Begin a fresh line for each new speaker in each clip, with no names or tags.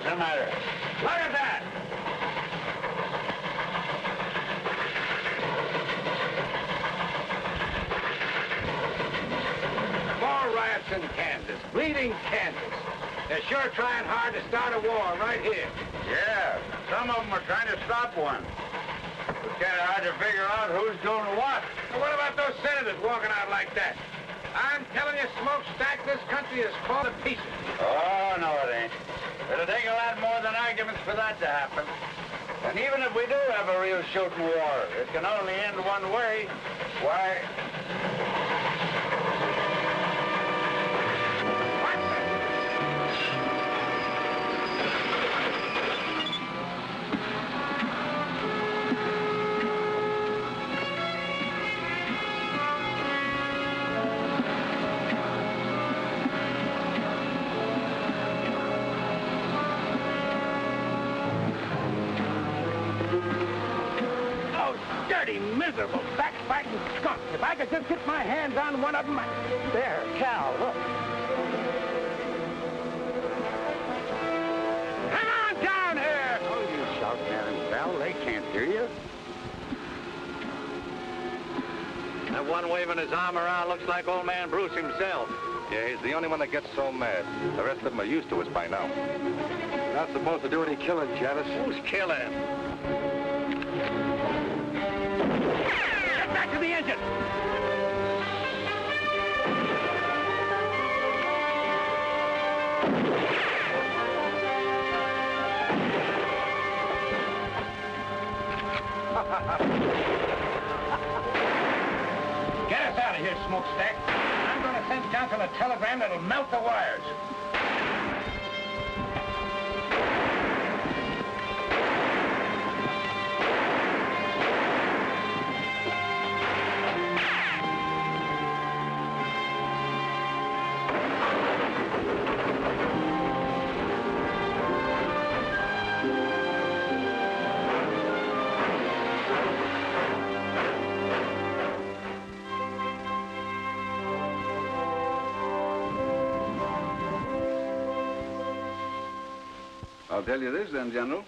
What's the matter? Look at that! More riots in Kansas, bleeding Kansas. They're sure trying hard to start a war right here. Yeah, some of them are trying to stop one. It's kind of hard to figure out who's doing what. Well, what about those senators walking out like that? I'm telling you, Smokestack, this country is falling to pieces. Oh, no, it ain't. It'll take a lot more than arguments for that to happen. And even if we do have a real shooting war, it can only end one way. Why? Miserable, backbiting skunk. If I could just get my hands on one of them. There, Cal, look. Come on down here! Oh, you shout at him, Cal. They can't hear you. That one waving his arm around looks like old man Bruce himself.
Yeah, he's the only one that gets so mad. The rest of them are used to us by now.
You're not supposed to do any killing, Janice.
Who's killing? Back to the engine! Get us out of here, Smokestack. I'm going to send Johnson a telegram that'll melt the wires.
I'll tell you this then, General.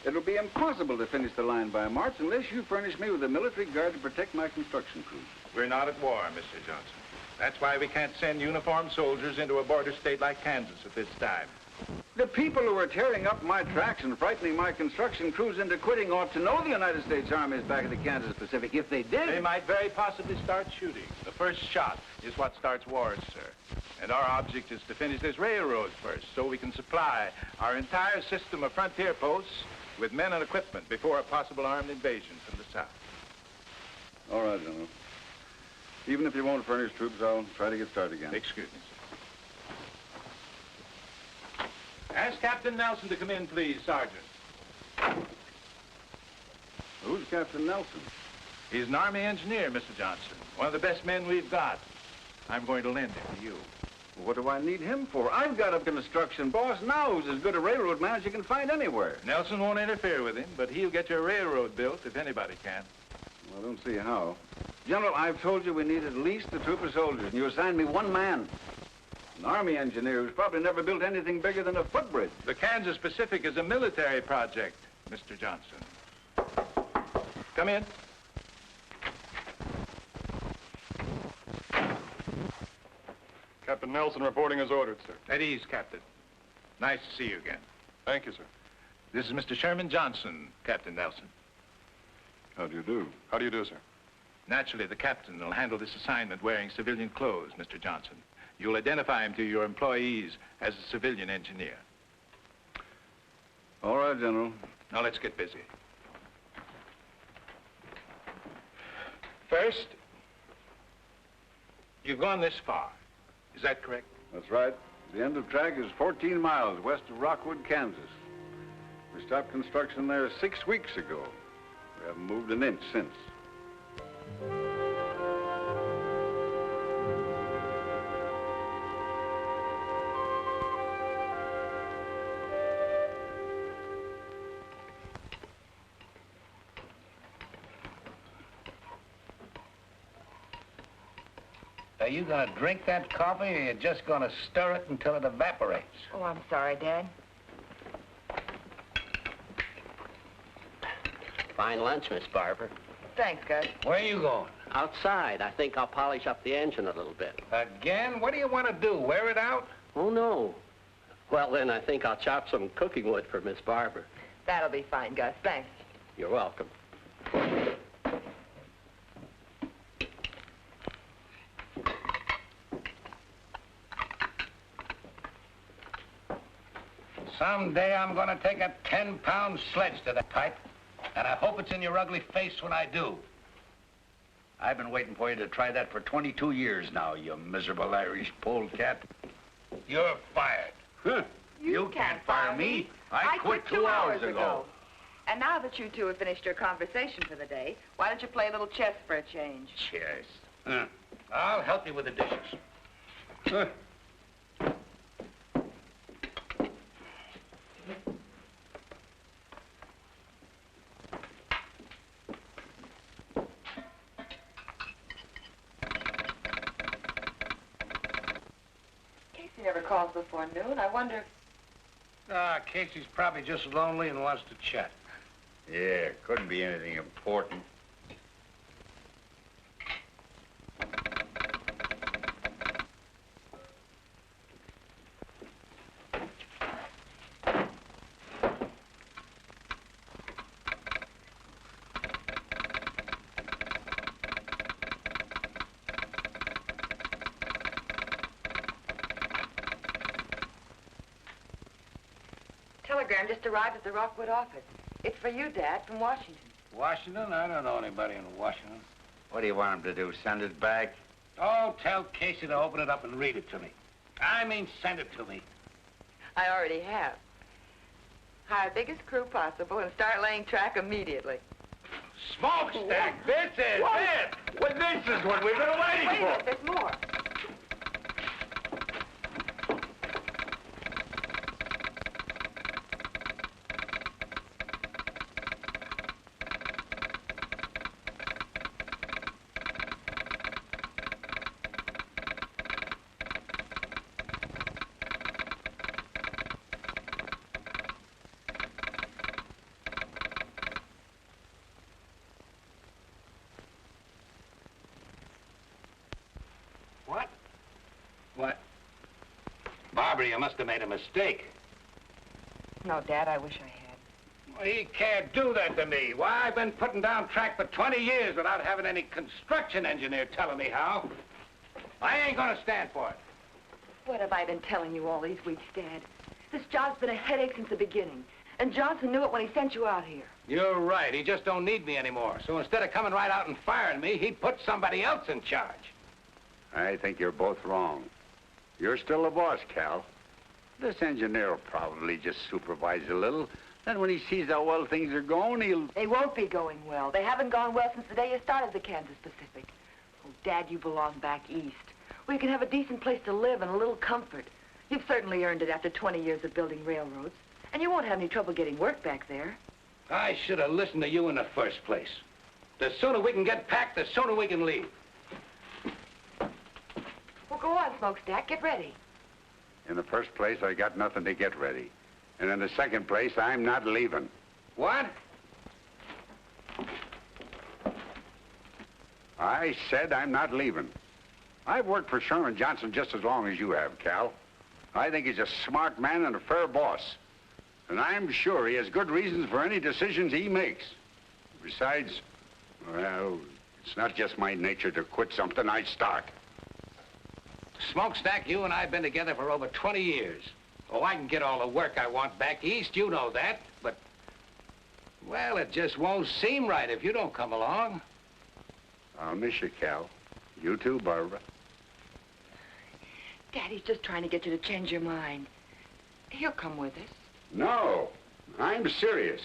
It'll be impossible to finish the line by March unless you furnish me with a military guard to protect my construction crew.
We're not at war, Mr. Johnson. That's why we can't send uniformed soldiers into a border state like Kansas at this time.
The people who are tearing up my tracks and frightening my construction crews into quitting ought to know the United States Army is back in the Kansas Pacific. If they did...
They might very possibly start shooting. The first shot is what starts wars, sir. And our object is to finish this railroad first so we can supply our entire system of frontier posts with men and equipment before a possible armed invasion from the south.
All right, General. Even if you won't furnish troops, I'll try to get started again.
Excuse me, sir. Ask Captain Nelson to come in, please, Sergeant.
Who's Captain Nelson?
He's an Army engineer, Mr. Johnson. One of the best men we've got. I'm going to lend him to you.
Well, what do I need him for? I've got a construction boss now who's as good a railroad man as you can find anywhere.
Nelson won't interfere with him, but he'll get your railroad built if anybody can.
Well, I don't see how. General, I've told you we need at least a troop of soldiers, and you assigned me one man. An Army engineer who's probably never built anything bigger than a footbridge.
The Kansas Pacific is a military project, Mr. Johnson. Come in.
Captain Nelson reporting as ordered, sir.
At ease, Captain. Nice to see you again.
Thank you, sir.
This is Mr. Sherman Johnson, Captain Nelson.
How do you do?
How do you do, sir?
Naturally, the captain will handle this assignment wearing civilian clothes, Mr. Johnson. You'll identify him to your employees as a civilian engineer.
All right, General.
Now, let's get busy. First, you've gone this far. Is that correct?
That's right. The end of track is 14 miles west of Rockwood, Kansas. We stopped construction there 6 weeks ago. We haven't moved an inch since.
Are you gonna drink that coffee, or are you just gonna stir it until it evaporates?
Oh, I'm sorry, Dad. Fine lunch, Miss Barber.
Thanks, Gus.
Where are you going?
Outside. I think I'll polish up the engine a little bit.
Again? What do you want to do, wear it out?
Oh, no. Well, then I think I'll chop some cooking wood for Miss Barber.
That'll be fine, Gus. Thanks.
You're welcome.
Someday I'm going to take a 10-pound sledge to that pipe, and I hope it's in your ugly face when I do. I've been waiting for you to try that for 22 years now, you miserable Irish polecat. You're fired. Huh.
You can't fire me.
I quit 2 hours ago.
And now that you two have finished your conversation for the day, why don't you play a little chess for a change?
Chess. Huh. I'll help you with the dishes. Huh.
Casey never calls before noon. I wonder...
Casey's probably just lonely and wants to chat.
Yeah, couldn't be anything important.
Telegram just arrived at the Rockwood office. It's for you, Dad, from Washington.
Washington? I don't know anybody in Washington.
What do you want him to do, send it back?
Oh, tell Casey to open it up and read it to me. I mean, send it to me.
I already have. Hire biggest crew possible and start laying track immediately.
Smokestack, this is it! Well, this is what we've been waiting
Wait a
for.
minute, there's more.
What? What? Barbara, you must have made a mistake.
No, Dad, I wish I had.
Well, he can't do that to me. Why, I've been putting down track for 20 years without having any construction engineer telling me how. I ain't gonna stand for it.
What have I been telling you all these weeks, Dad? This job's been a headache since the beginning. And Johnson knew it when he sent you out here.
You're right. He just don't need me anymore. So instead of coming right out and firing me, he put somebody else in charge.
I think you're both wrong. You're still the boss, Cal. This engineer will probably just supervise a little. Then when he sees how well things are going, he'll...
They won't be going well. They haven't gone well since the day you started the Kansas Pacific. Oh, Dad, you belong back east, where you can have a decent place to live and a little comfort. You've certainly earned it after 20 years of building railroads. And you won't have any trouble getting work back there.
I should have listened to you in the first place. The sooner we can get packed, the sooner we can leave.
Well, go on, Smokestack. Get ready.
In the first place, I got nothing to get ready. And in the second place, I'm not leaving.
What?
I said I'm not leaving. I've worked for Sherman Johnson just as long as you have, Cal. I think he's a smart man and a fair boss. And I'm sure he has good reasons for any decisions he makes. Besides, well, it's not just my nature to quit something I start.
Smokestack, you and I have been together for over 20 years. Oh, I can get all the work I want back east, you know that. But, well, it just won't seem right if you don't come along.
I'll miss you, Cal. You too, Barbara.
Daddy's just trying to get you to change your mind. He'll come with us.
No, I'm serious.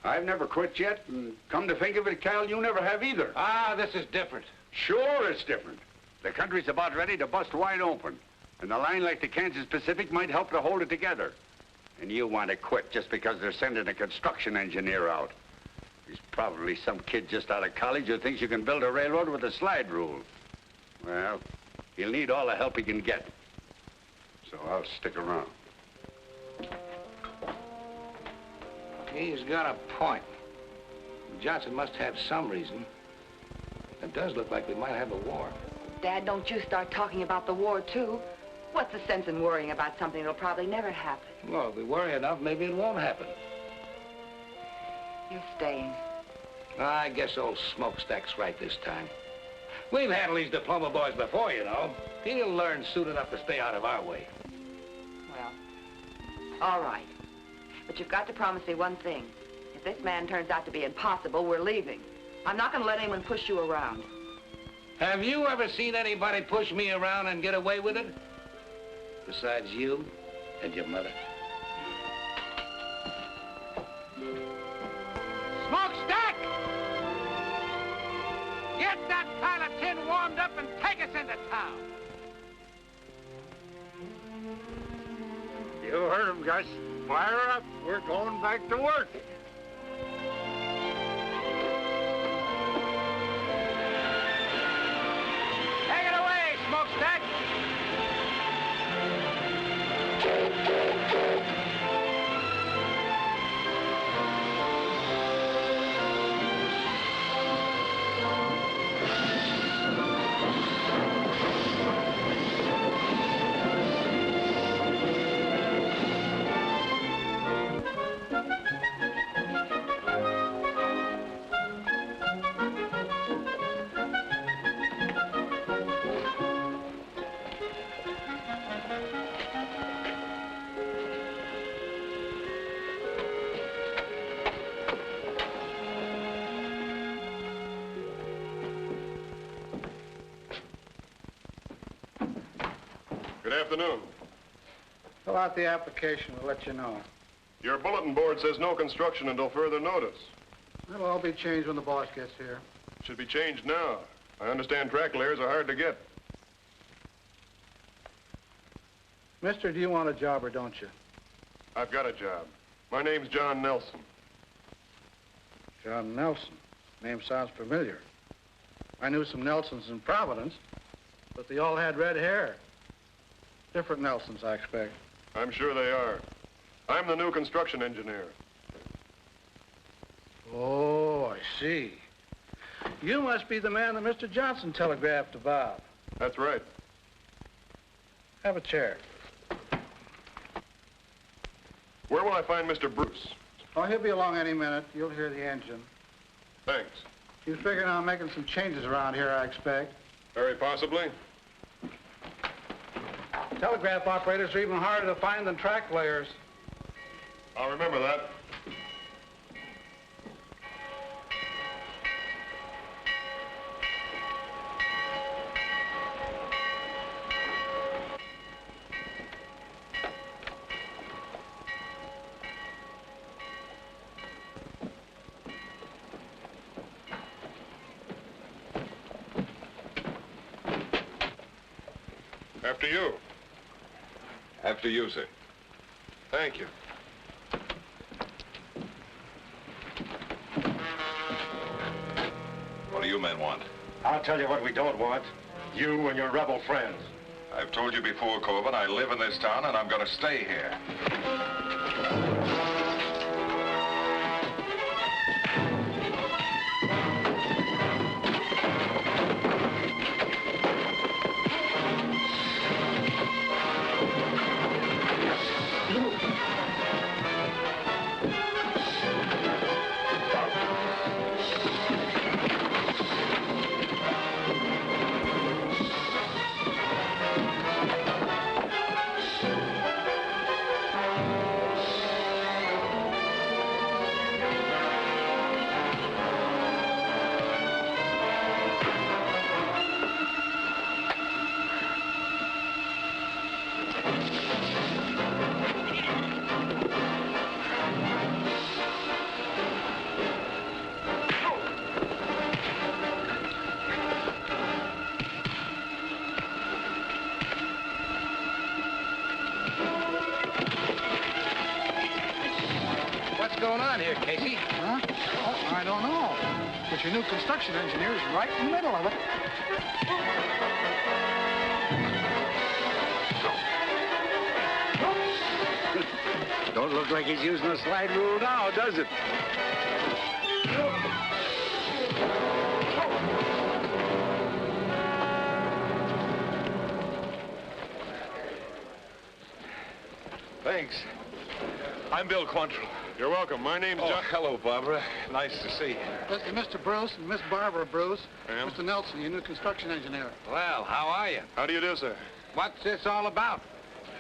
I've never quit yet, and come to think of it, Cal, you never have either.
Ah, this is different.
Sure, it's different. The country's about ready to bust wide open, and a line like the Kansas Pacific might help to hold it together. And you want to quit just because they're sending a construction engineer out. He's probably some kid just out of college who thinks you can build a railroad with a slide rule. Well, he'll need all the help he can get. So I'll stick around.
He's got a point.
Johnson must have some reason. It does look like we might have a war.
Dad, don't you start talking about the war, too. What's the sense in worrying about something that'll probably never happen?
Well, if we worry enough, maybe it won't happen.
You're staying.
I guess old Smokestack's right this time. We've handled these diploma boys before, you know. He'll learn soon enough to stay out of our way.
Well, all right. But you've got to promise me one thing. If this man turns out to be impossible, we're leaving. I'm not going to let anyone push you around.
Have you ever seen anybody push me around and get away with it? Besides you and your mother.
Smokestack! Get that pile of tin warmed up and take us into town.
You heard him, Gus. Fire up. We're going back to work.
Take it away, Smokestack!
Good afternoon.
Fill out the application. We'll let you know.
Your bulletin board says no construction until further notice.
It'll all be changed when the boss gets here.
Should be changed now. I understand track layers are hard to get.
Mister, do you want a job or don't you?
I've got a job. My name's John Nelson.
John Nelson. Name sounds familiar. I knew some Nelsons in Providence, but they all had red hair. Different Nelsons, I expect.
I'm sure they are. I'm the new construction engineer.
Oh, I see. You must be the man that Mr. Johnson telegraphed about.
That's right.
Have a chair.
Where will I find Mr. Bruce?
Oh, he'll be along any minute. You'll hear the engine.
Thanks.
He's figuring on making some changes around here, I expect.
Very possibly.
Telegraph operators are even harder to find than track layers.
I'll remember that. After you.
After you, sir.
Thank you.
What do you men want?
I'll tell you what we don't want. You and your rebel friends.
I've told you before, Corbin, I live in this town and I'm going to stay here.
What's going on here, Casey?
Huh? Oh, I don't know. But your new construction engineer is right in the middle of it.
Don't look like he's using the slide rule now, does it?
Thanks. I'm Bill Quantrill.
You're welcome. My name's John.
Hello, Barbara. Nice to see you.
This is Mr. Bruce and Miss Barbara Bruce.
Ma'am?
Mr. Nelson, your new construction engineer.
Well, how are you?
How do you do, sir?
What's this all about?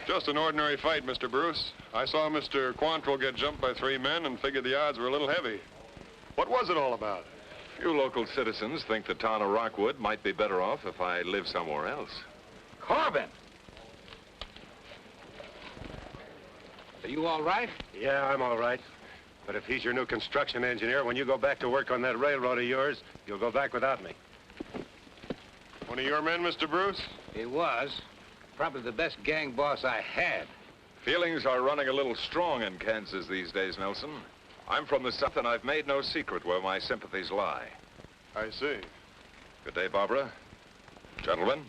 Just an ordinary fight, Mr. Bruce. I saw Mr. Quantrill get jumped by 3 men and figured the odds were a little heavy. What was it all about?
Few local citizens think the town of Rockwood might be better off if I lived somewhere else.
Corbin! Are you all right?
Yeah, I'm all right. But if he's your new construction engineer, when you go back to work on that railroad of yours, you'll go back without me.
One of your men, Mr. Bruce?
He was. Probably the best gang boss I had.
Feelings are running a little strong in Kansas these days, Nelson. I'm from the South, and I've made no secret where my sympathies lie.
I see.
Good day, Barbara. Gentlemen.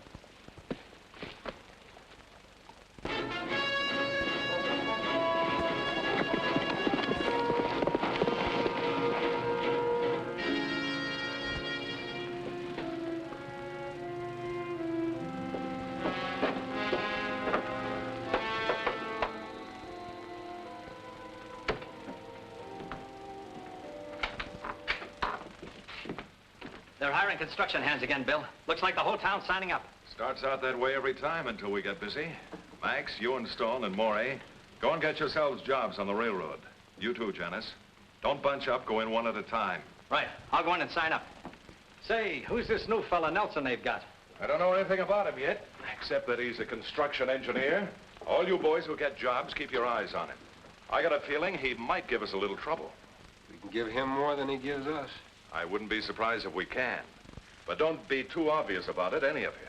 They're hiring construction hands again, Bill. Looks like the whole town's signing up.
Starts out that way every time until we get busy. Max, you and Stone and Morey, go and get yourselves jobs on the railroad. You too, Janice. Don't bunch up, go in one at a time.
Right. I'll go in and sign up. Say, who's this new fella Nelson they've got?
I don't know anything about him yet, except that he's a construction engineer. All you boys who get jobs, keep your eyes on him. I got a feeling he might give us a little trouble.
We can give him more than he gives us.
I wouldn't be surprised if we can. But don't be too obvious about it, any of you.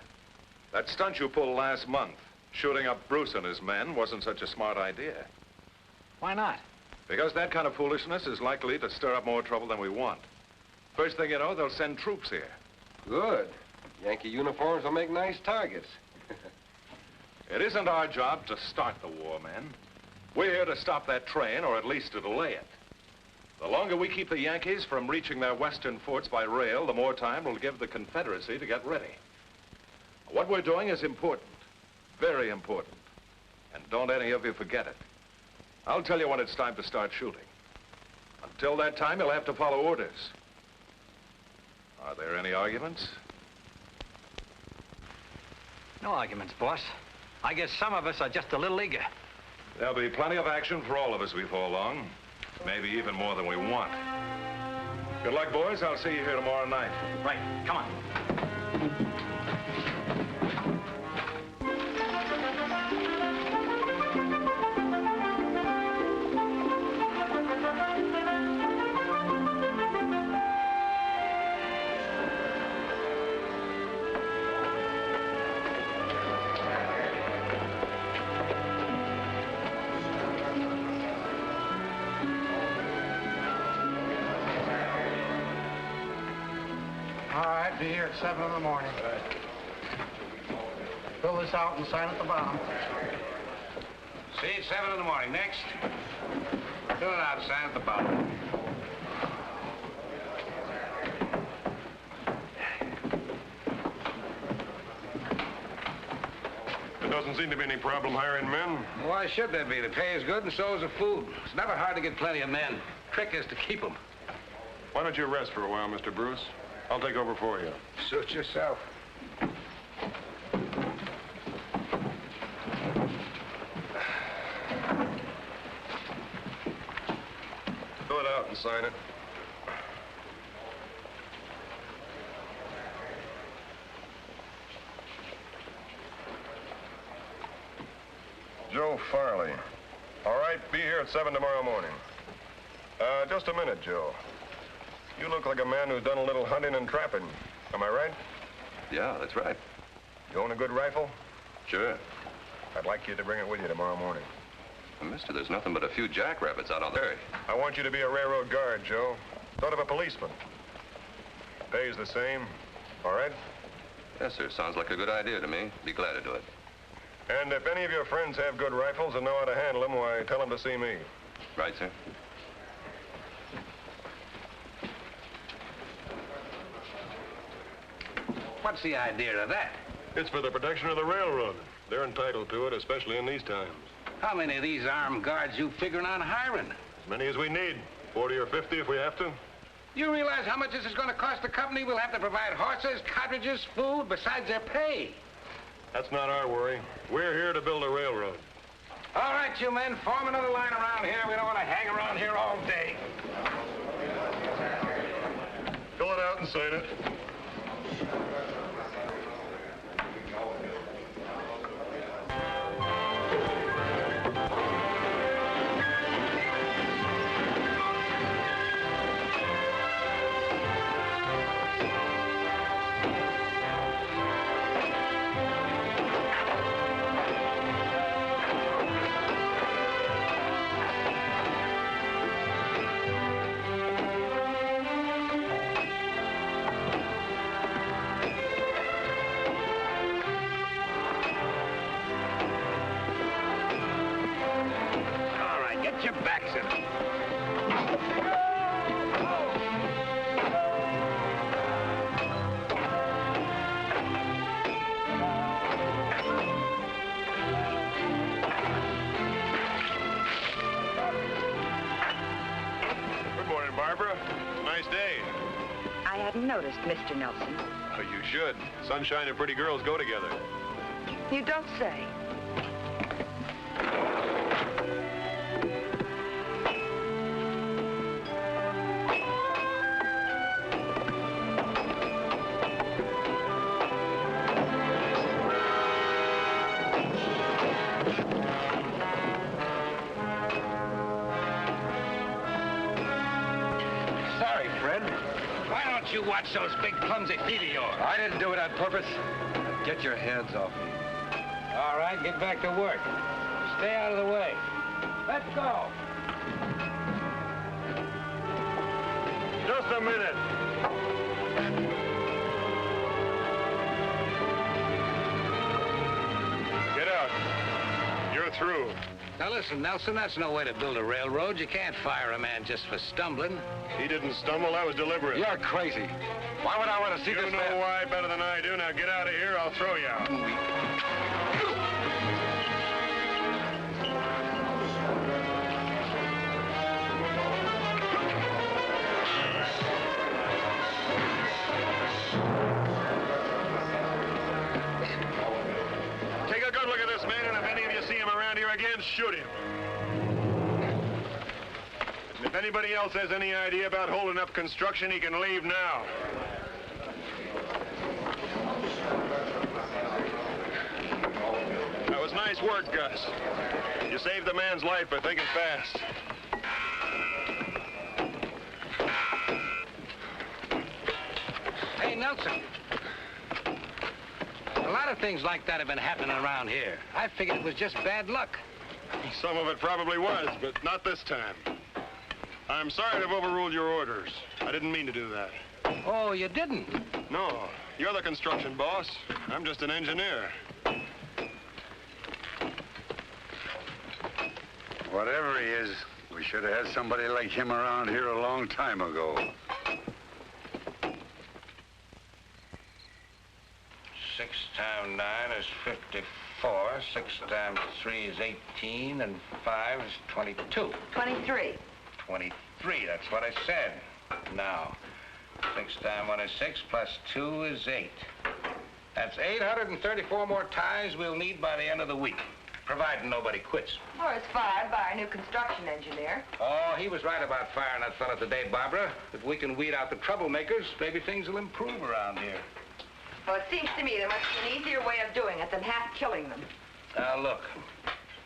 That stunt you pulled last month, shooting up Bruce and his men, wasn't such a smart idea.
Why not?
Because that kind of foolishness is likely to stir up more trouble than we want. First thing you know, they'll send troops here.
Good. Yankee uniforms will make nice targets.
It isn't our job to start the war, men. We're here to stop that train, or at least to delay it. The longer we keep the Yankees from reaching their western forts by rail, the more time we'll give the Confederacy to get ready. What we're doing is important, very important. And don't any of you forget it. I'll tell you when it's time to start shooting. Until that time, you'll have to follow orders. Are there any arguments?
No arguments, boss. I guess some of us are just a little eager.
There'll be plenty of action for all of us before long. Maybe even more than we want. Good luck, boys. I'll see you here tomorrow night.
Right. Come on.
All right, be here at 7 in the morning. Fill this out and sign at the bottom.
See you 7 in the morning. Next. Fill it out, sign at the bottom.
There doesn't seem to be any problem hiring men.
Why should there be? The pay is good and so is the food. It's never hard to get plenty of men. Trick is to keep them.
Why don't you rest for a while, Mr. Bruce? I'll take over for you.
Suit yourself.
Fill it out and sign it. Joe Farley. All right, be here at 7 tomorrow morning. Just a minute, Joe. You look like a man who's done a little hunting and trapping. Am I right?
Yeah, that's right.
You own a good rifle?
Sure.
I'd like you to bring it with you tomorrow morning.
Well, mister, there's nothing but a few jackrabbits out on the prairie.
I want you to be a railroad guard, Joe. Sort of a policeman. Pays the same. All right?
Yes, sir. Sounds like a good idea to me. Be glad to do it.
And if any of your friends have good rifles and know how to handle them, why, tell them to see me.
Right, sir.
What's the idea of that?
It's for the protection of the railroad. They're entitled to it, especially in these times.
How many of these armed guards you figuring on hiring?
As many as we need. 40 or 50 if we have to.
You realize how much this is going to cost the company? We'll have to provide horses, cartridges, food, besides their pay.
That's not our worry. We're here to build a railroad.
All right, you men, form another line around here. We don't want to hang around here all day.
Fill it out and sign it.
Get your backs in it.
Good morning, Barbara. Nice day.
I hadn't noticed, Mr. Nelson.
Oh, you should. Sunshine and pretty girls go together.
You don't say.
You watch those big clumsy feet of yours.
I didn't do it on purpose. Get your hands off me.
All right, get back to work. Stay out of the way. Let's go.
Just a minute. Get out. You're through.
Now listen, Nelson, that's no way to build a railroad. You can't fire a man just for stumbling.
He didn't stumble. That was deliberate.
You're crazy. Why would I want to see this man?
You know why better than I do. Now get out of here. I'll throw you out. Take a good look at this man, and if any of you see him around here again, shoot him. If anybody else has any idea about holding up construction, he can leave now. That was nice work, Gus. You saved the man's life by thinking fast.
Hey, Nelson. A lot of things like that have been happening around here. I figured it was just bad luck.
Some of it probably was, but not this time. I'm sorry to have overruled your orders. I didn't mean to do that.
Oh, you didn't?
No. You're the construction boss. I'm just an engineer.
Whatever he is, we should have had somebody like him around here a long time ago.
6 times 9 is 54. 6 times 3 is 18, and 5 is 22.
23.
23, that's what I said. Now, 6 times 1 is 6, plus 2 is 8. That's 834 more ties we'll need by the end of the week, providing nobody quits.
Or is fired by our new construction engineer.
Oh, he was right about firing that fella today, Barbara. If we can weed out the troublemakers, maybe things will improve around here.
Well, it seems to me there must be an easier way of doing it than half killing them.
Now, look.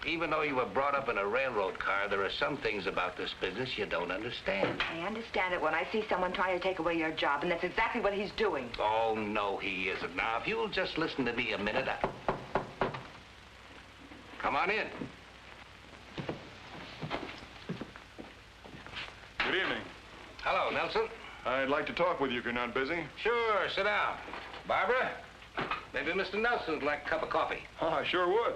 Even though you were brought up in a railroad car, there are some things about this business you don't understand.
I understand it when I see someone trying to take away your job, and that's exactly what he's doing.
Oh, no, he isn't. Now, if you'll just listen to me a minute, Come on in.
Good evening.
Hello, Nelson.
I'd like to talk with you if you're not busy.
Sure, sit down. Barbara, maybe Mr. Nelson would like a cup of coffee.
Oh, I sure would.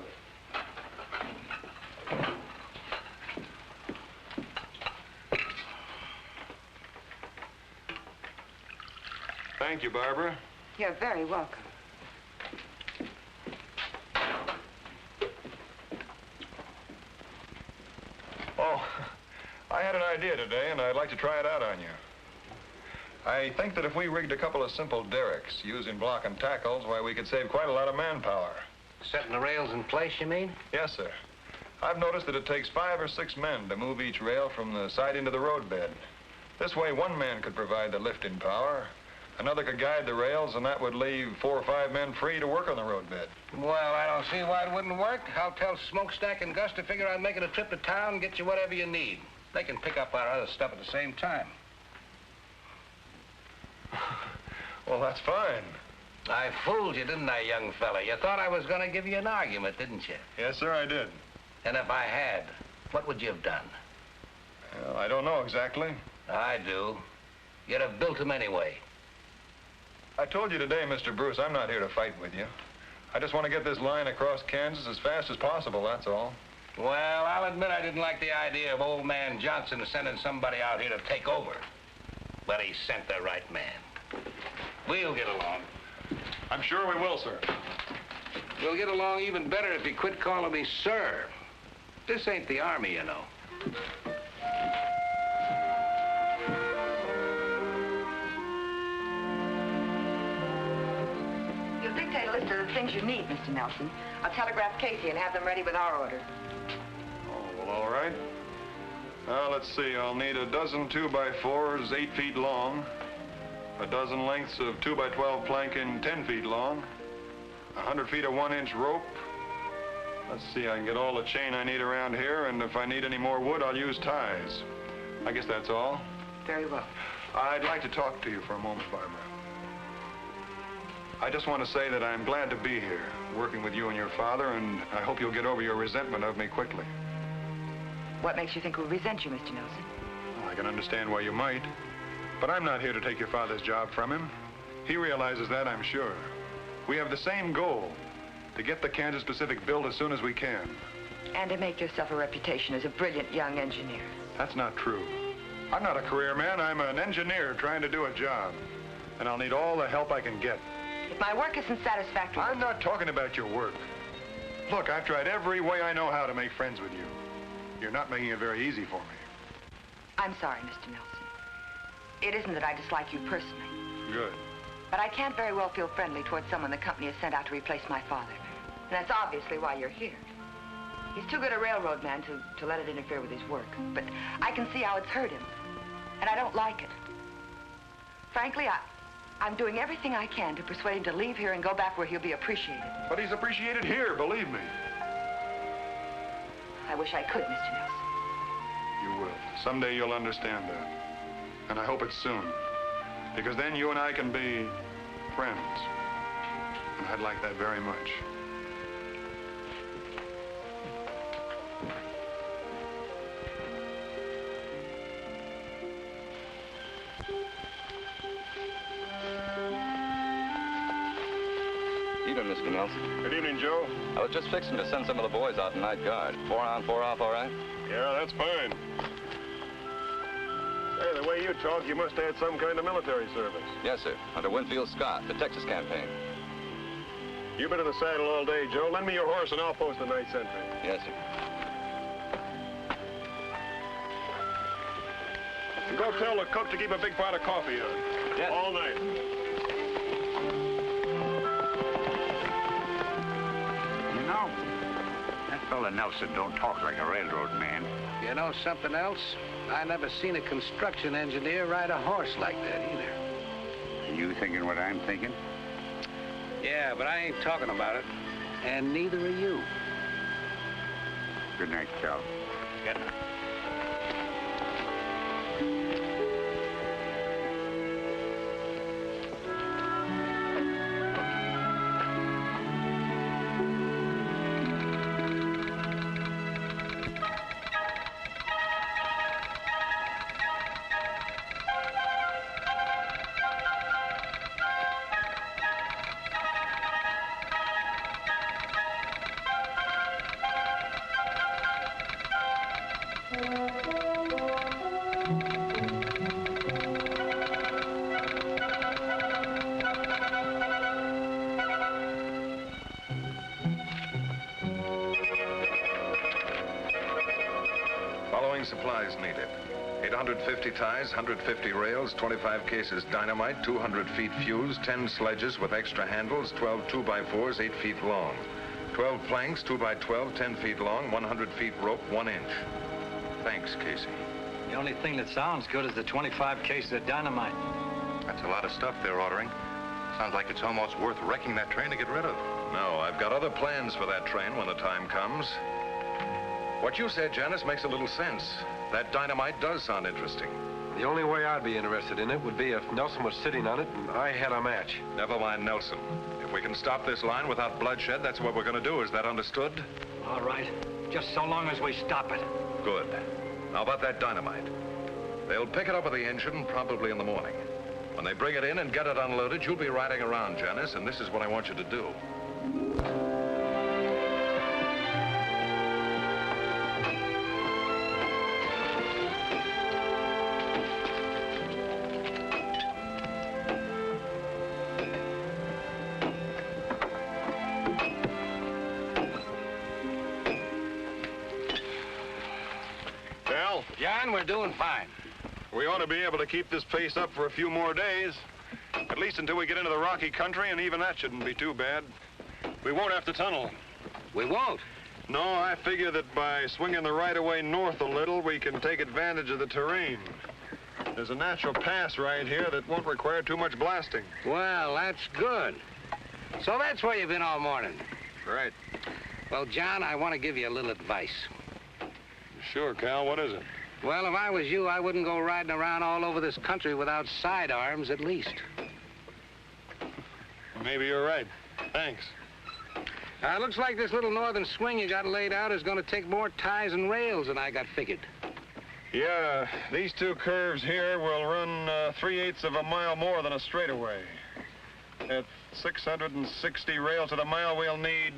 Thank you, Barbara.
You're very welcome.
Oh, I had an idea today, and I'd like to try it out on you. I think that if we rigged a couple of simple derricks using block and tackles, why, we could save quite a lot of manpower.
Setting the rails in place, you mean?
Yes, sir. I've noticed that it takes 5 or 6 men to move each rail from the side into the roadbed. This way, one man could provide the lifting power, another could guide the rails, and that would leave 4 or 5 men free to work on the roadbed.
Well, I don't see why it wouldn't work. I'll tell Smokestack and Gus to figure out making a trip to town and get you whatever you need. They can pick up our other stuff at the same time.
Well, that's fine.
I fooled you, didn't I, young fella? You thought I was going to give you an argument, didn't you?
Yes, sir, I did.
And if I had, what would you have done?
Well, I don't know exactly.
I do. You'd have built them anyway.
I told you today, Mr. Bruce, I'm not here to fight with you. I just want to get this line across Kansas as fast as possible, that's all.
Well, I'll admit I didn't like the idea of old man Johnson sending somebody out here to take over. But he sent the right man. We'll get along.
I'm sure we will, sir.
We'll get along even better if you quit calling me sir. This ain't the Army, you know.
You'll dictate a list of the things you need, Mr. Nelson. I'll telegraph Casey and have them ready with our order.
Oh, well, all right. Let's see. I'll need a dozen 2x4s 8 feet long, a dozen lengths of 2x12 planking 10 feet long, 100 feet of 1-inch rope. Let's see, I can get all the chain I need around here, and if I need any more wood, I'll use ties. I guess that's all.
Very well.
I'd like to talk to you for a moment, Barbara. I just want to say that I'm glad to be here, working with you and your father, and I hope you'll get over your resentment of me quickly.
What makes you think we'll resent you, Mr. Nelson?
Well, I can understand why you might, but I'm not here to take your father's job from him. He realizes that, I'm sure. We have the same goal, to get the Kansas Pacific built as soon as we can.
And to make yourself a reputation as a brilliant young engineer.
That's not true. I'm not a career man. I'm an engineer trying to do a job. And I'll need all the help I can get.
If my work isn't satisfactory...
I'm not talking about your work. Look, I've tried every way I know how to make friends with you. You're not making it very easy for me.
I'm sorry, Mr. Nelson. It isn't that I dislike you personally.
Good.
But I can't very well feel friendly towards someone the company has sent out to replace my father. And that's obviously why you're here. He's too good a railroad man to let it interfere with his work. But I can see how it's hurt him. And I don't like it. Frankly, I'm doing everything I can to persuade him to leave here and go back where he'll be appreciated.
But he's appreciated here, believe me.
I wish I could, Mr. Nelson.
You will. Someday you'll understand that. And I hope it's soon. Because then you and I can be friends. And I'd like that very much.
Evening, Mr. Nelson.
Good evening, Joe.
I was just fixing to send some of the boys out in night guard. 4 on, 4 off, all right?
Yeah, that's fine. Hey, the way you talk, you must have had some kind of military service.
Yes, sir. Under Winfield Scott, the Texas campaign.
You've been in the saddle all day, Joe. Lend me your horse and I'll post the night sentry.
Yes, sir.
And go tell the cook to keep a big pot of coffee on.
Yes.
All night.
You know, that fella Nelson don't talk like a railroad man.
You know something else? I never seen a construction engineer ride a horse like that either.
Are you thinking what I'm thinking?
Yeah, but I ain't talking about it. And neither are you.
Good night, Cal.
Good night.
Following supplies needed. 850 ties, 150 rails, 25 cases dynamite, 200 feet fuse, 10 sledges with extra handles, 12 2x4s, 8 feet long. 12 planks, 2x12, 10 feet long, 100 feet rope, 1 inch. Thanks, Casey.
The only thing that sounds good is the 25 cases of dynamite.
That's a lot of stuff they're ordering. Sounds like it's almost worth wrecking that train to get rid of. No, I've got other plans for that train when the time comes. What you said, Janice, makes a little sense. That dynamite does sound interesting.
The only way I'd be interested in it would be if Nelson was sitting on it and I had a match.
Never mind Nelson. If we can stop this line without bloodshed, that's what we're going to do. Is that understood?
All right. Just so long as we stop it.
Good. How about that dynamite? They'll pick it up with the engine probably in the morning. When they bring it in and get it unloaded, you'll be riding around, Janice, and this is what I want you to do.
Well,
John, we're doing fine.
we ought to be able to keep this pace up for a few more days. At least until we get into the rocky country, and even that shouldn't be too bad. We won't have to tunnel.
We won't.
No, I figure that by swinging the right-of-way north a little, we can take advantage of the terrain. There's a natural pass right here that won't require too much blasting.
Well, that's good. So that's where you've been all morning.
Right.
Well, John, I want to give you a little advice.
Sure, Cal, what is it?
Well, if I was you, I wouldn't go riding around all over this country without sidearms, at least.
Maybe you're right. Thanks.
Looks like this little northern swing you got laid out is going to take more ties and rails than I got figured.
Yeah, these two curves here will run 3/8 of a mile more than a straightaway. At 660 rails to the mile, we'll need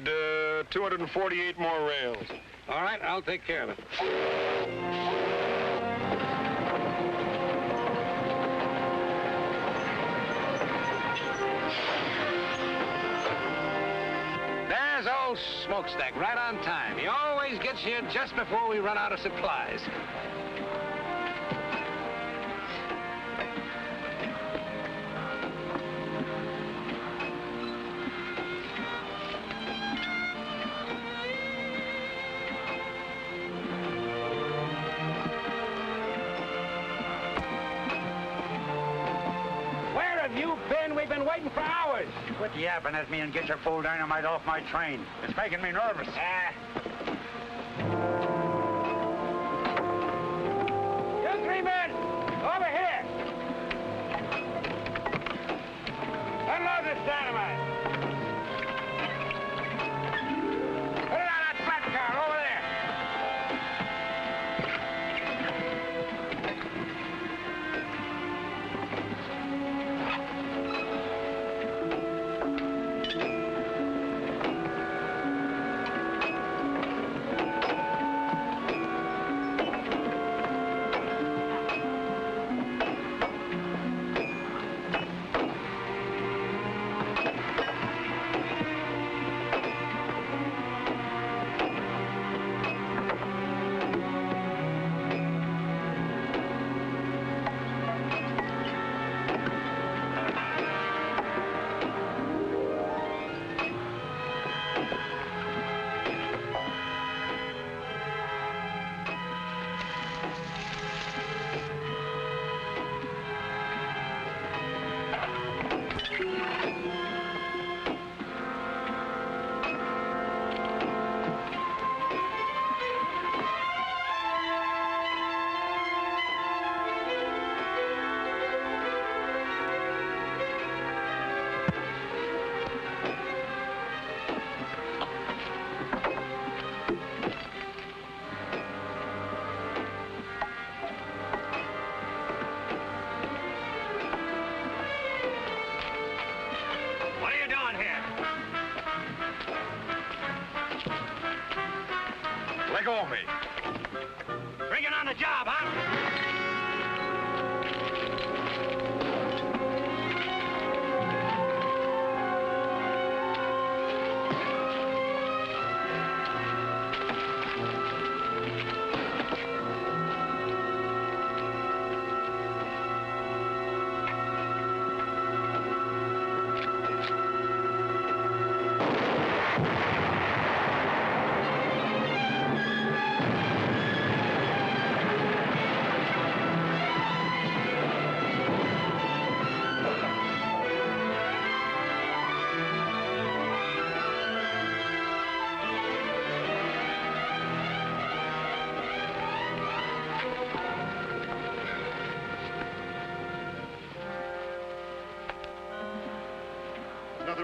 248 more rails.
All right, I'll take care of it. There's old Smokestack, right on time. He always gets here just before we run out of supplies. Where have you been? We've been waiting for hours.
Quit yapping at me and get your full dynamite off my train. It's making me nervous.
You three men, over here. Unload this dynamite. Put it on that flat car over there. What are you doing here?
Let go of me.
Bringing on the job, huh?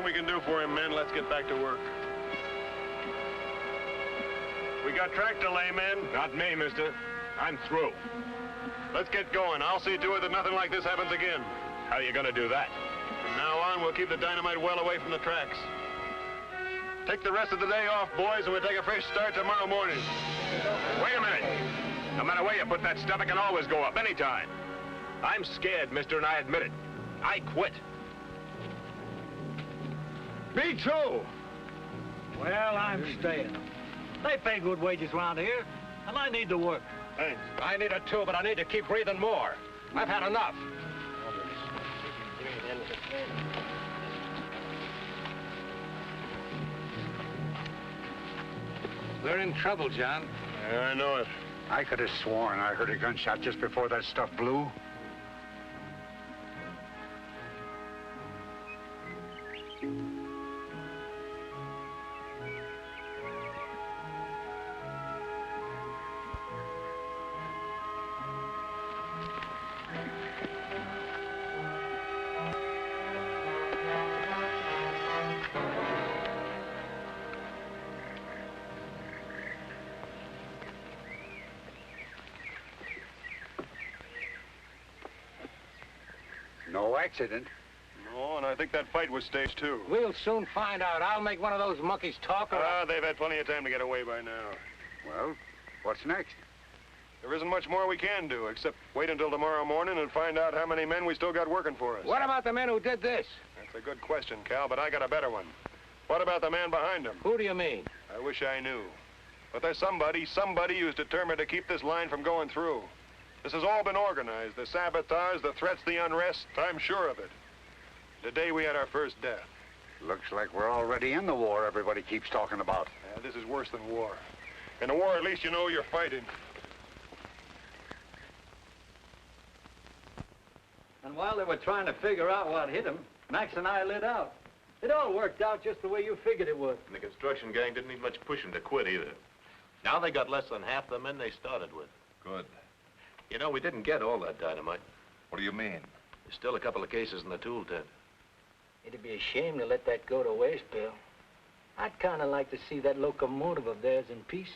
we can do for him, men. Let's get back to work. We got track delay, men.
Not me, mister. I'm through.
Let's get going. I'll see to it that nothing like this happens again.
How are you gonna do that?
From now on, we'll keep the dynamite well away from the tracks. Take the rest of the day off, boys, and we'll take a fresh start tomorrow morning.
Wait a minute. No matter where you put that stuff, it can always go up anytime. I'm scared, mister, and I admit it. I quit.
Me too. Well, I'm staying. They pay good wages around here, and I need to work.
Thanks.
I need it too, but I need to keep breathing more. I've had enough.
We're in trouble, John.
Yeah, I know it.
I could have sworn I heard a gunshot just before that stuff blew. No accident.
No, and I think that fight was staged, too.
We'll soon find out. I'll make one of those monkeys talk or...
They've had plenty of time to get away by now.
Well, what's next?
There isn't much more we can do, except wait until tomorrow morning and find out how many men we still got working for us.
What about the men who did this?
That's a good question, Cal, but I got a better one. What about the man behind him?
Who do you mean?
I wish I knew. But there's somebody who's determined to keep this line from going through. This has all been organized. The saboteurs, the threats, the unrest. I'm sure of it. Today we had our first death.
Looks like we're already in the war everybody keeps talking about.
Yeah, this is worse than war. In a war, at least you know you're fighting.
And while they were trying to figure out what hit them, Max and I lit out. It all worked out just the way you figured it would.
And the construction gang didn't need much pushing to quit either. Now they got less than half the men they started with.
Good.
You know, we didn't get all that dynamite.
What do you mean?
There's still a couple of cases in the tool tent.
It'd be a shame to let that go to waste, Bill. I'd kind of like to see that locomotive of theirs in pieces.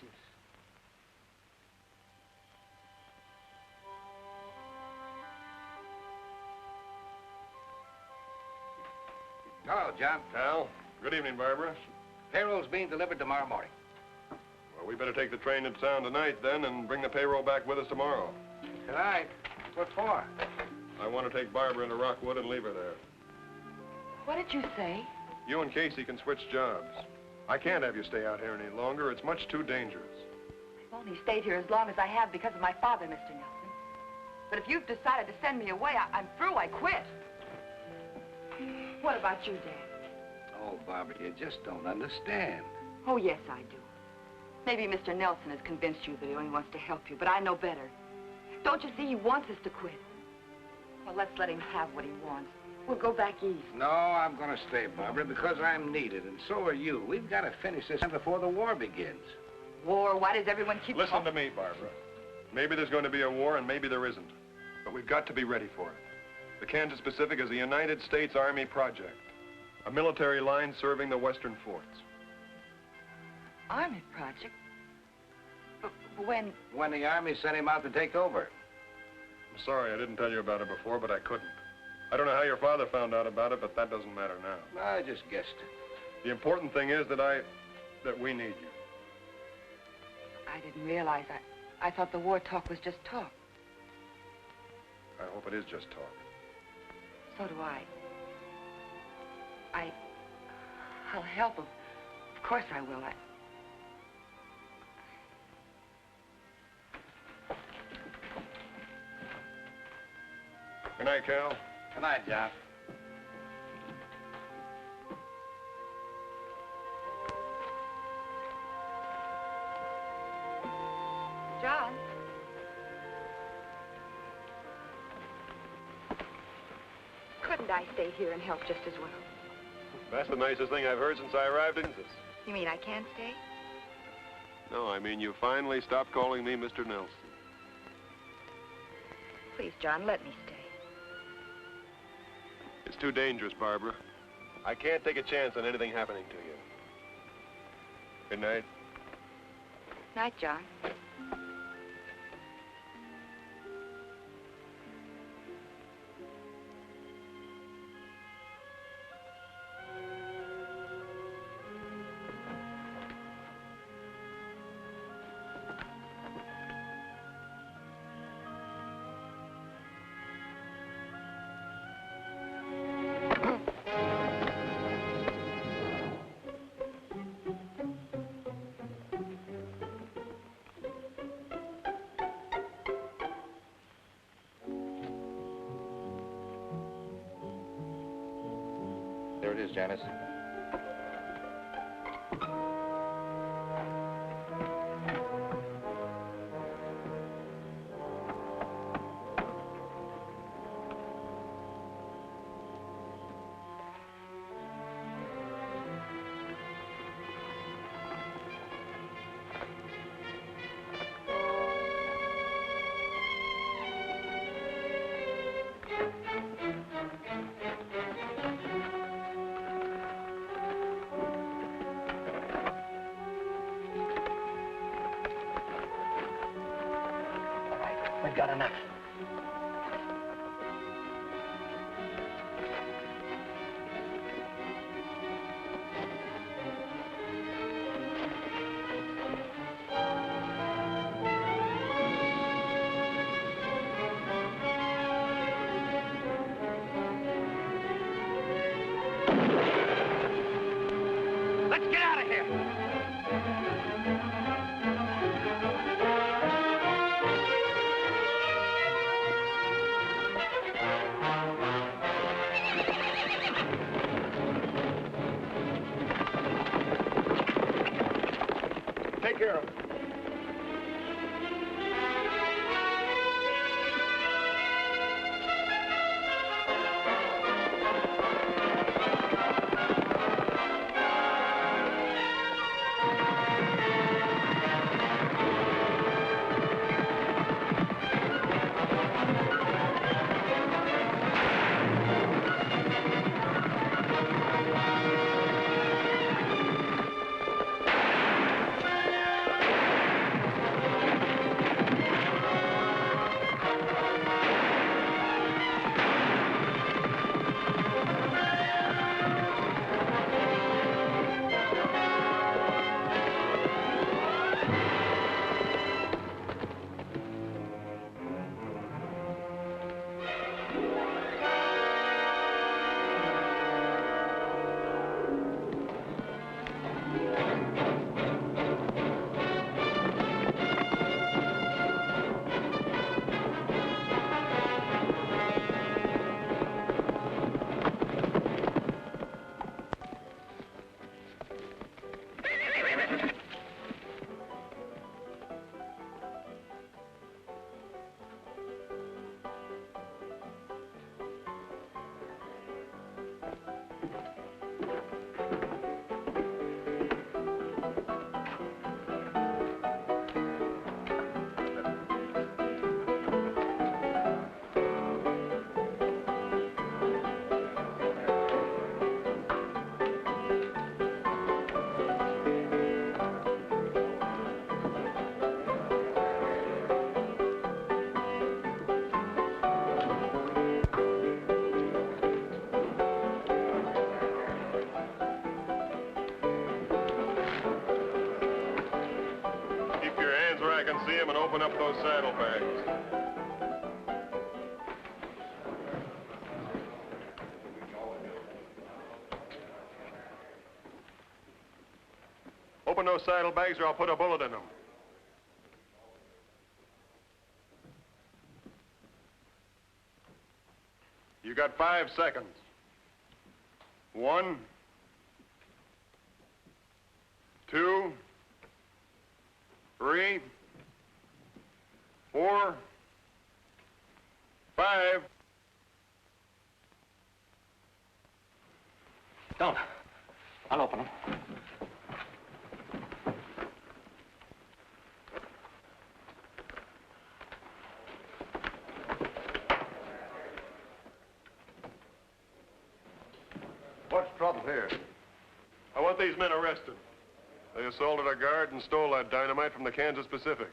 Hello, John.
Cal, good evening, Barbara.
Payroll's being delivered tomorrow morning.
Well, we better take the train into town tonight, then, and bring the payroll back with us tomorrow.
Tonight? What for?
I want to take Barbara into Rockwood and leave her there.
What did you say?
You and Casey can switch jobs. I can't have you stay out here any longer. It's much too dangerous.
I've only stayed here as long as I have because of my father, Mr. Nelson. But if you've decided to send me away, I'm through. I quit. What about you, Dad?
Oh, Barbara, you just don't understand.
Oh, yes, I do. Maybe Mr. Nelson has convinced you that he only wants to help you, but I know better. Don't you see he wants us to quit? Well, let's let him have what he wants. We'll go back east.
No, I'm going to stay, Barbara, because I'm needed, and so are you. We've got to finish this before the war begins.
War? Why does everyone keep
Listen to me, Barbara. Maybe there's going to be a war, and maybe there isn't. But we've got to be ready for it. The Kansas Pacific is a United States Army project. A military line serving the western forts.
Army project? But when?
When the Army sent him out to take over.
I'm sorry I didn't tell you about it before, but I couldn't. I don't know how your father found out about it, but that doesn't matter now.
I just guessed.
The important thing is that we need you.
I didn't realize. I thought the war talk was just talk.
I hope it is just talk.
So do I. I'll help him. Of course I will.
Good night, Cal.
Good night, John.
John? Couldn't I stay here and help just as well?
That's the nicest thing I've heard since I arrived in Kansas.
You mean I can't stay?
No, I mean you finally stopped calling me Mr. Nelson.
Please, John, let me stay.
It's too dangerous, Barbara. I can't take a chance on anything happening to you. Good night.
Night, John.
There it is, Janice.
We've got enough.
Let's get out of here!
Take care of it. I can see him and open up those saddlebags. Open those saddlebags or I'll put a bullet in them. You got 5 seconds. 1, 2, 3, 4, 5.
Don't. I'll open them.
What's trouble?
these men arrested. They assaulted a guard and stole that dynamite from the Kansas Pacific.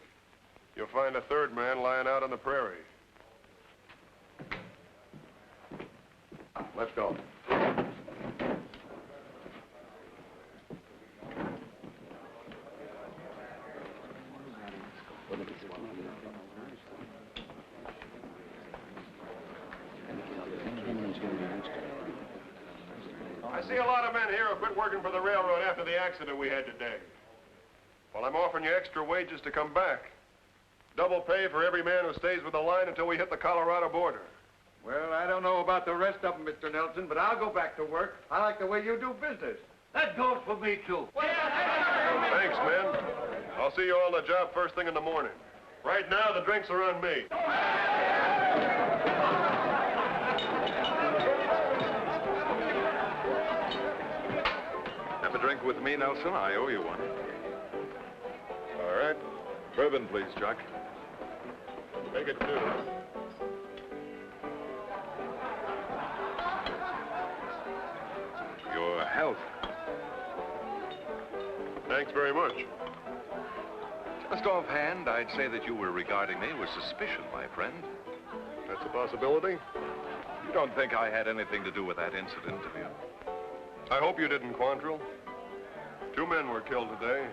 You'll find a third man lying out on the prairie. Let's go. I see a lot of men here who quit working for the railroad after the accident we had today. Well, I'm offering you extra wages to come back. Double pay for every man who stays with the line until we hit the Colorado border.
Well, I don't know about the rest of them, Mr. Nelson, but I'll go back to work. I like the way you do business.
That goes for me, too.
Thanks, men. I'll see you all on the job first thing in the morning. Right now, the drinks are on me.
Have a drink with me, Nelson? I owe you one.
All right.
Bourbon, please, Chuck.
Make it 2.
Your health.
Thanks very much.
Just offhand, I'd say that you were regarding me with suspicion, my friend.
That's a possibility.
You don't think I had anything to do with that incident, do you?
I hope you didn't, Quantrill. 2 men were killed today.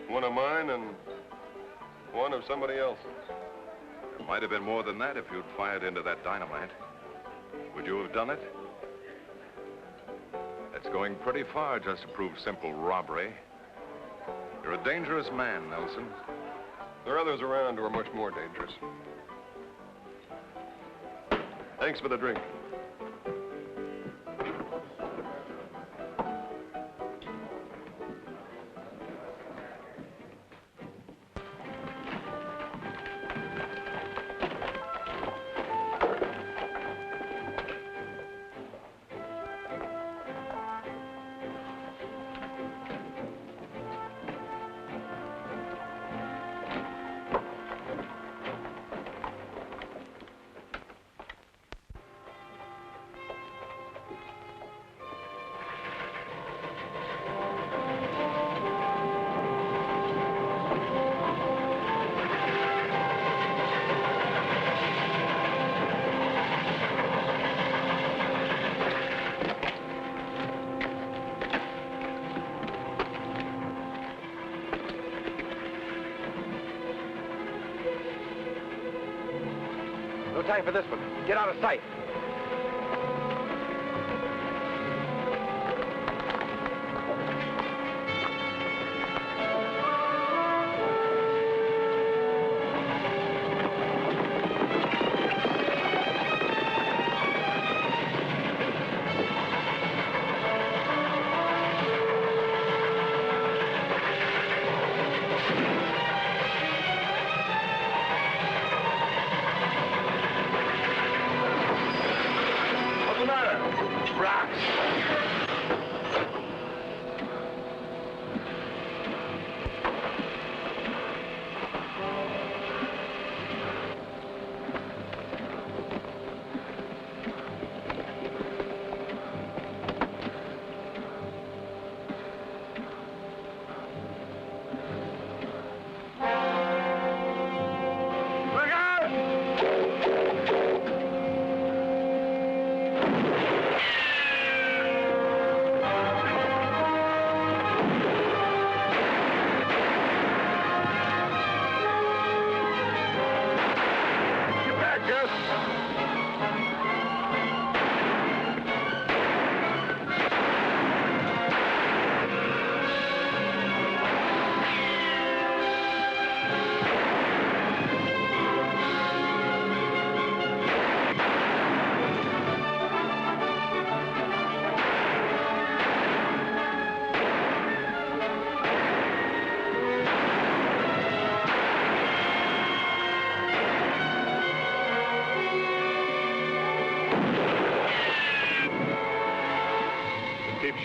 One of mine and one of somebody else's.
It might have been more than that if you'd fired into that dynamite. Would you have done it? That's going pretty far just to prove simple robbery. You're a dangerous man, Nelson.
There are others around who are much more dangerous. Thanks for the drink.
No time for this one. Get out of sight.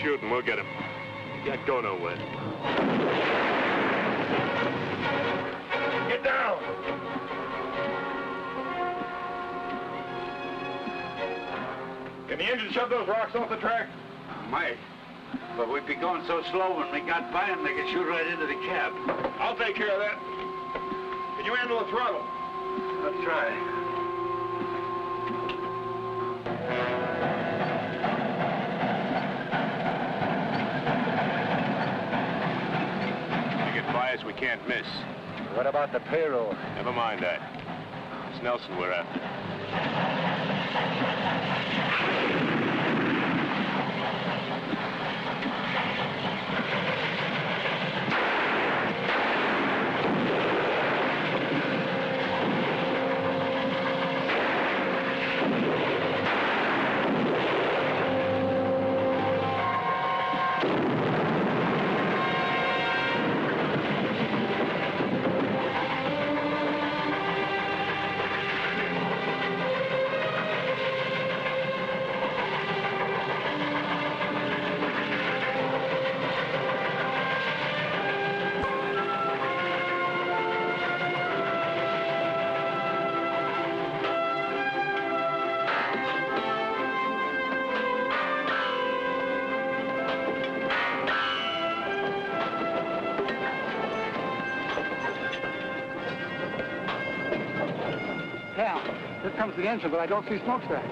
Shooting, we'll get him. He can't go nowhere. Get down! Can the engine shove those rocks off the track?
Might. But we'd be going so slow when we got by them, they could shoot right into the cab.
I'll take care of that. Can you handle the throttle?
I'll try.
We get bias we can't miss.
What about the payroll?
Never mind that. It's Nelson we're after.
Here comes the engine, but I don't see smokestack.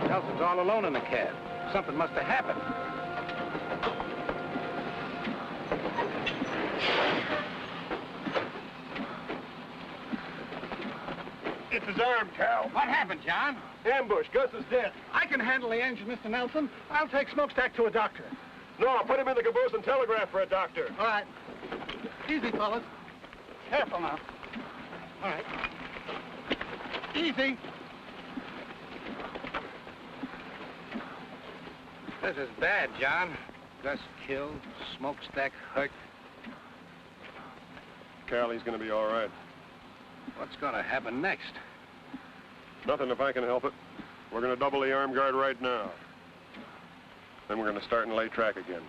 Nelson's all alone in the cab. Something must have happened.
It's his arm, Cal.
What happened, John?
Ambush. Gus is dead.
I can handle the engine, Mr. Nelson. I'll take smokestack to a doctor.
No, put him in the caboose and telegraph for a doctor.
All right. Easy, fellas. Careful now. All right. Easy. This is bad, John. Gus killed, smokestack hurt.
Cal, he's going to be all right.
What's going to happen next?
Nothing if I can help it. We're going to double the arm guard right now. Then we're going to start and lay track again.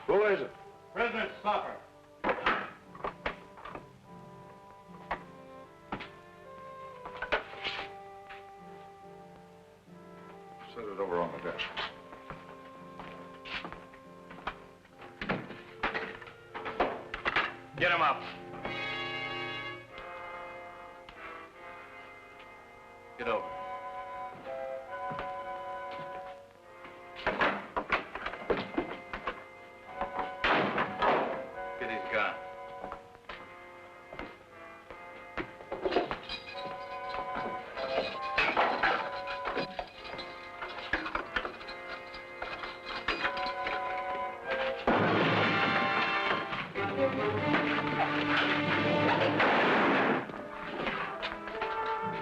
Who is it?
President Stopper.
Set it over on the desk.
Get him up. Get over. Get his gun.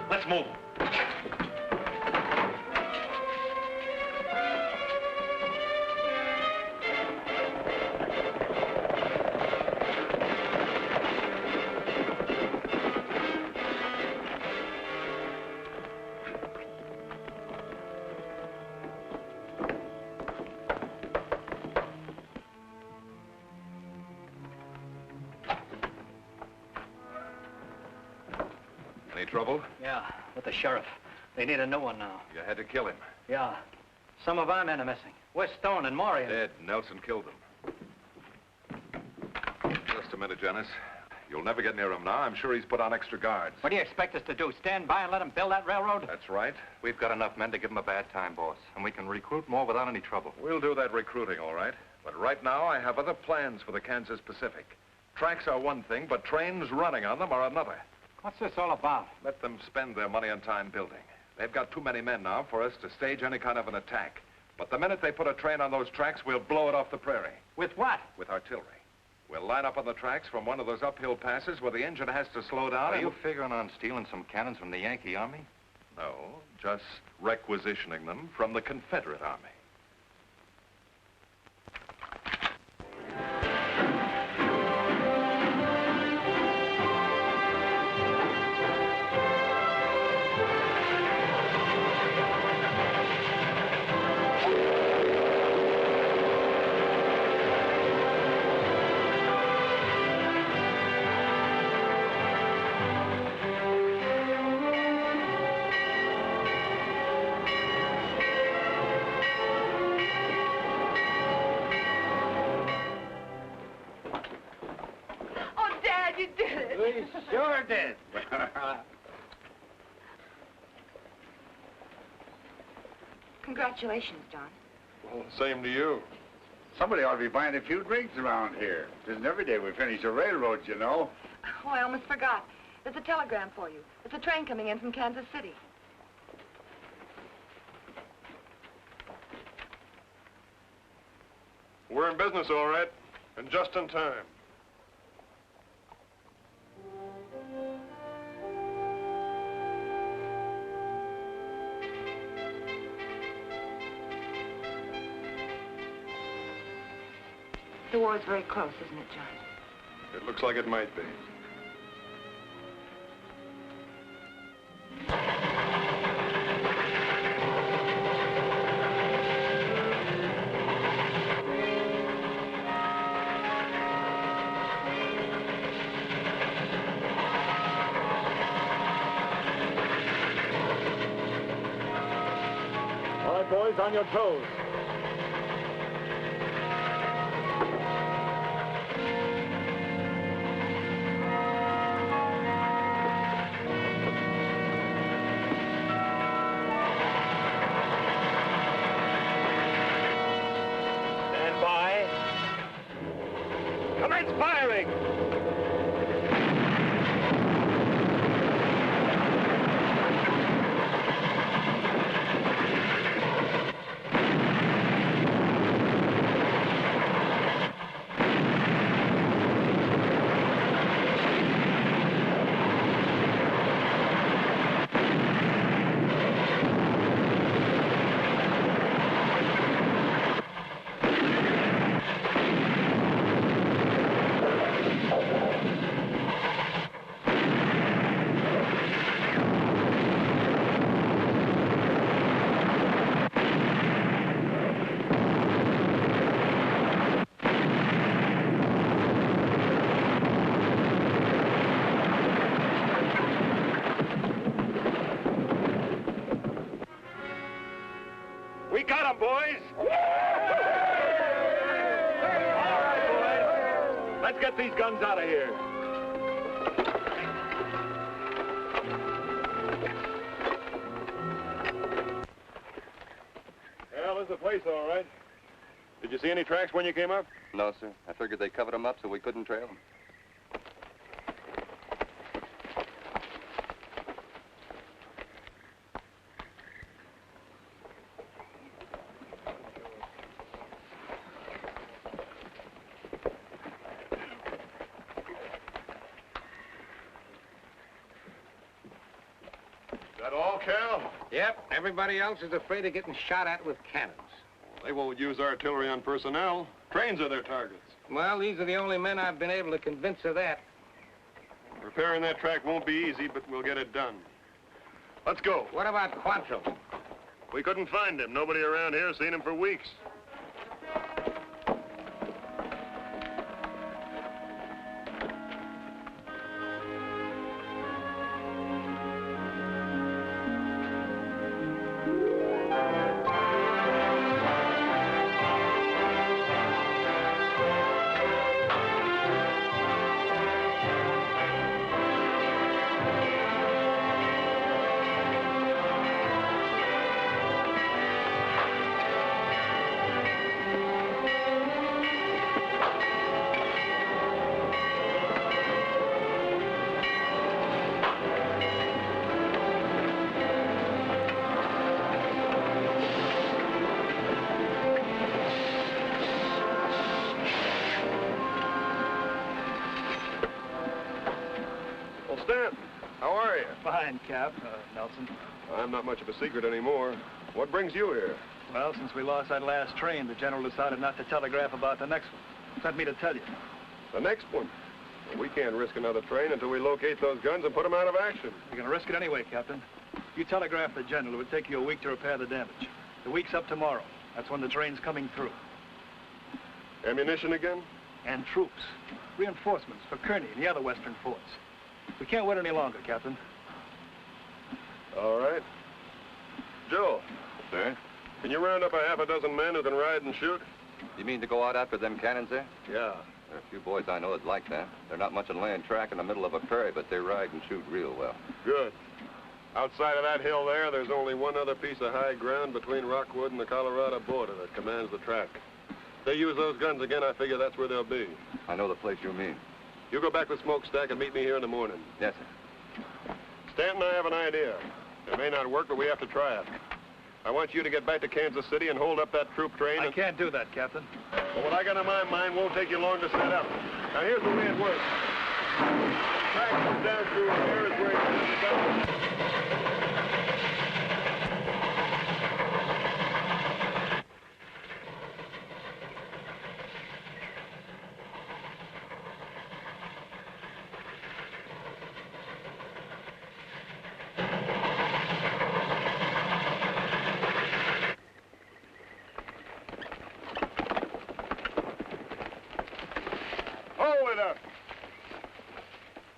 Let's move.
Any trouble?
Yeah, with the sheriff. They need a new one now.
You had to kill him.
Yeah. Some of our men are missing. Where's Stone and Maury?
Dead. Nelson killed them. Just a minute, Janice. You'll never get near him now. I'm sure he's put on extra guards.
What do you expect us to do? Stand by and let them build that railroad?
That's right.
We've got enough men to give them a bad time, boss. And we can recruit more without any trouble.
We'll do that recruiting, all right. But right now, I have other plans for the Kansas Pacific. Tracks are one thing, but trains running on them are another.
What's this all about?
Let them spend their money and time building. They've got too many men now for us to stage any kind of an attack. But the minute they put a train on those tracks, we'll blow it off the prairie.
With what?
With artillery. We'll line up on the tracks from one of those uphill passes where the engine has to slow down.
Are you figuring on stealing some cannons from the Yankee Army?
No, just requisitioning them from the Confederate Army.
You did it.
We sure did.
Congratulations, John.
Well, same to you.
Somebody ought to be buying a few drinks around here. It isn't every day we finish a railroad, you know.
Oh, I almost forgot. There's a telegram for you. It's a train coming in from Kansas City.
We're in business, all right, and just in time.
The war's very close, isn't it, John?
It looks like it might be.
All right, boys, on your toes. Stand by. Commence firing! We got him, boys! All right, boys. Let's get these guns out of here.
Well, this is the place, all right. Did you see any tracks when you came up?
No, sir. I figured they covered them up so we couldn't trail them.
Is that all, Cal?
Yep, everybody else is afraid of getting shot at with cannons.
They won't use artillery on personnel. Trains are their targets.
Well, these are the only men I've been able to convince of that.
Repairing that track won't be easy, but we'll get it done. Let's go.
What about Quantrill?
We couldn't find him. Nobody around here has seen him for weeks.
fine, Cap, Nelson.
I'm not much of a secret anymore. What brings you here?
Well, since we lost that last train, the general decided not to telegraph about the next one. Sent me to tell you.
The next one? Well, we can't risk another train until we locate those guns and put them out of action.
You're going to risk it anyway, Captain. You telegraph the general. It would take you a week to repair the damage. The week's up tomorrow. That's when the train's coming through.
Ammunition again?
And troops. Reinforcements for Kearney and the other western forts. We can't wait any longer, Captain.
All right. Joe.
Sir?
Can you round up a half a dozen men who can ride and shoot?
You mean to go out after them cannons there?
Yeah.
There are a few boys I know that like that. They're not much on laying track in the middle of a prairie, but they ride and shoot real well.
Good. Outside of that hill there, there's only one other piece of high ground between Rockwood and the Colorado border that commands the track. If they use those guns again, I figure that's where they'll be.
I know the place you mean.
You go back with Smokestack and meet me here in the morning.
Yes, sir.
Stanton and I have an idea. It may not work, but we have to try it. I want you to get back to Kansas City and hold up that troop train.
I can't do that, Captain.
Well, what I got in my mind won't take you long to set up. Now, here's the way it works. The track comes down through here is where it comes down.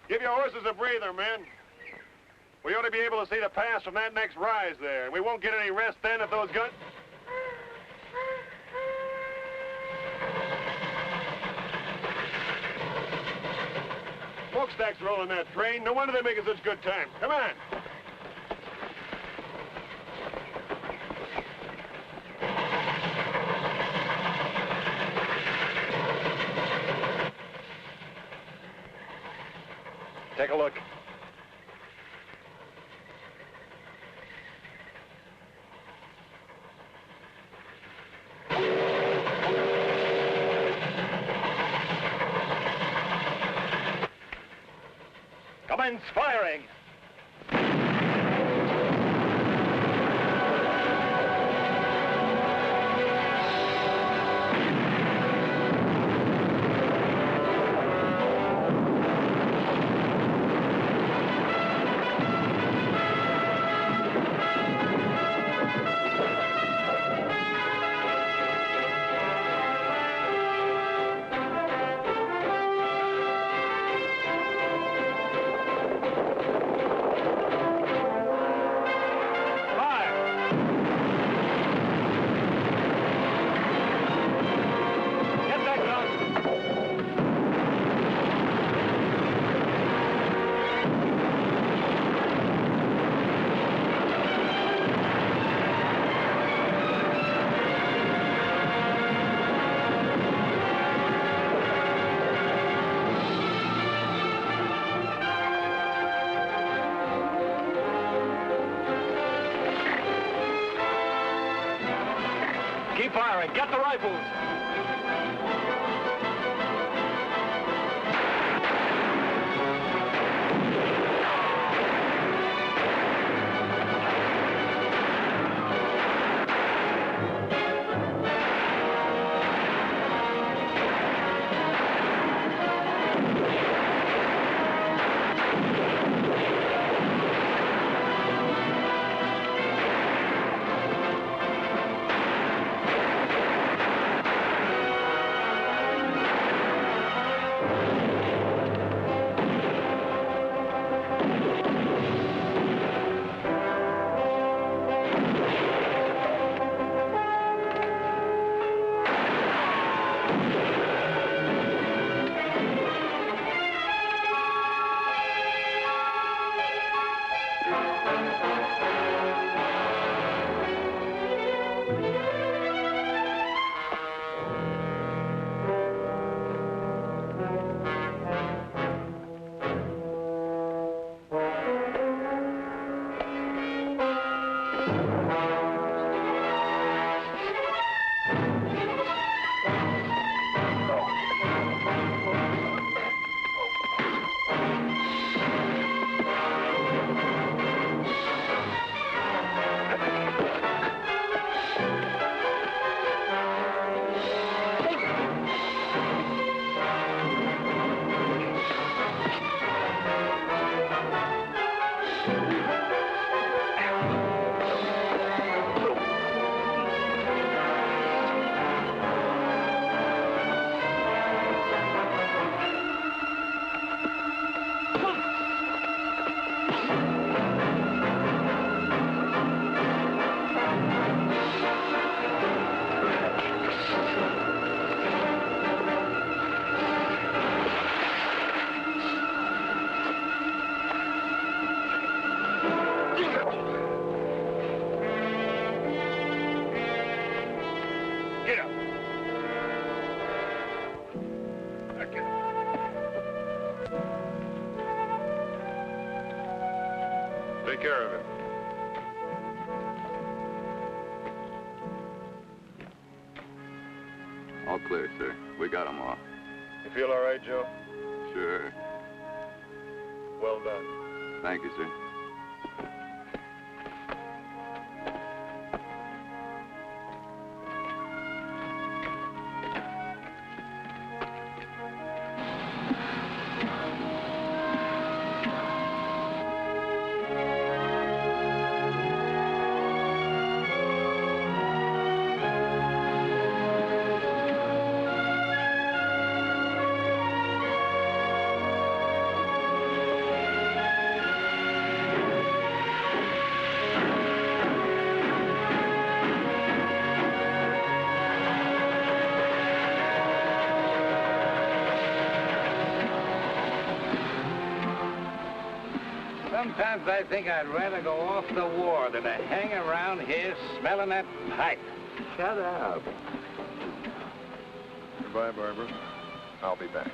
Give your horses a breather, men. We ought to be able to see the pass from that next rise there. We won't get any rest then if those guns... Smokestack's rolling that train. No wonder they're making such good time. Come on.
Take a look.
Commence firing. Keep firing. Get the rifles.
Get up. Get up.
Take care of it.
All clear, sir. We got them all.
You feel all right, Joe?
Sure.
Well done.
Thank you, sir.
Sometimes I think I'd rather go off the war than to hang around here smelling that pipe.
Shut up.
Goodbye, Barbara. I'll be back.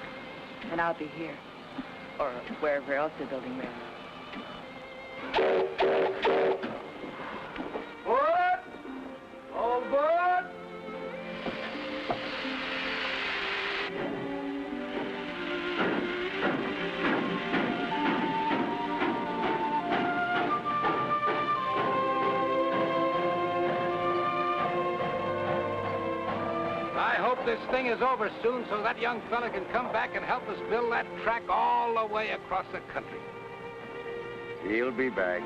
And I'll be here. Or wherever else they're building railroads.
What? All aboard? I hope this thing is over soon so that young fella can come back and help us build that track all the way across the country.
He'll be back.